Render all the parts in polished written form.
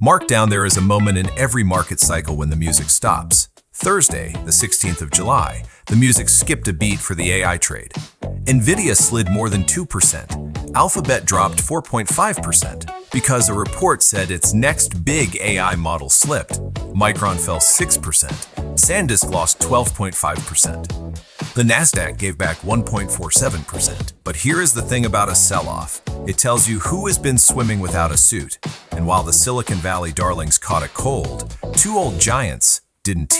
Mark down there is a moment in every market cycle when the music stops. Thursday, the 16th of July, the music skipped a beat for the AI trade. Nvidia slid more than 2%. Alphabet dropped 4.5% because a report said its next big AI model slipped. Micron fell 6%. SanDisk lost 12.5%. The Nasdaq gave back 1.47%. But here is the thing about a sell-off. It tells you who has been swimming without a suit. And while the Silicon Valley darlings caught a cold, two old giants didn't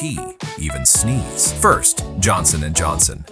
even sneeze. First, Johnson & Johnson.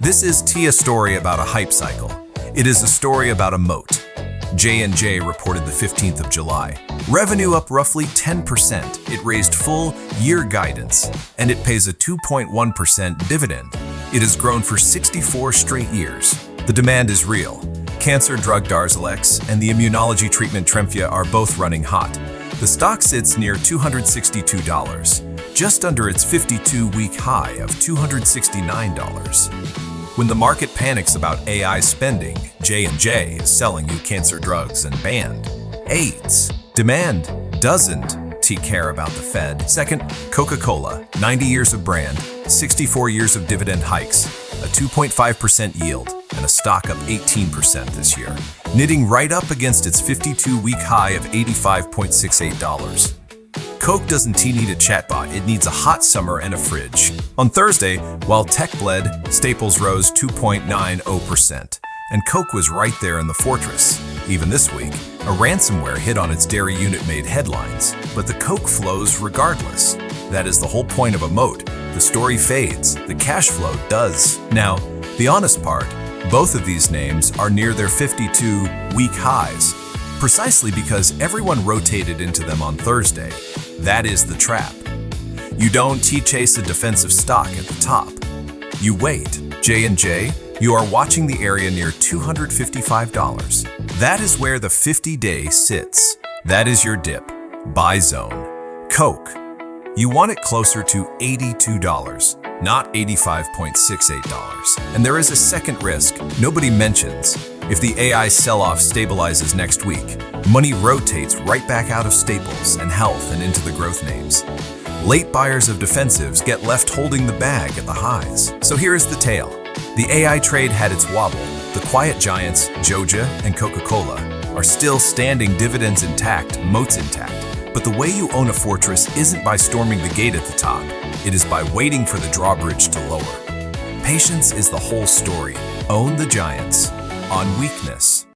This is a story about a hype cycle. It is a story about a moat. J&J reported the 15th of July. Revenue up roughly 10%. It raised full year guidance, and it pays a 2.1% dividend. It has grown for 64 straight years. The demand is real. Cancer drug Darzalex and the immunology treatment Tremfya are both running hot. The stock sits near $262, just under its 52-week high of $269. When the market panics about AI spending, J&J is selling you cancer drugs and banned AIDS. Demand doesn't care about the Fed. Second, Coca-Cola, 90 years of brand, 64 years of dividend hikes, a 2.5% yield, and a stock up 18% this year, knitting right up against its 52-week high of $85.68. Coke doesn't need a chatbot, it needs a hot summer and a fridge. On Thursday, while tech bled, Staples rose 2.90%, and Coke was right there in the fortress. Even this week, a ransomware hit on its dairy unit made headlines, but the Coke flows regardless. That is the whole point of a moat. The story fades, the cash flow does. Now, the honest part, both of these names are near their 52-week highs, precisely because everyone rotated into them on Thursday. That is the trap. You don't chase a defensive stock at the top. You wait. J&J, you are watching the area near $255. That is where the 50-day sits. That is your dip. Buy zone. Coke, you want it closer to $82, not $85.68. And there is a second risk nobody mentions. If the AI sell-off stabilizes next week, money rotates right back out of staples and health and into the growth names. Late buyers of defensives get left holding the bag at the highs. So here is the tale. The AI trade had its wobble. The quiet giants, Joja and Coca-Cola, are still standing, dividends intact, moats intact. But the way you own a fortress isn't by storming the gate at the top. It is by waiting for the drawbridge to lower. Patience is the whole story. Own the giants on weakness.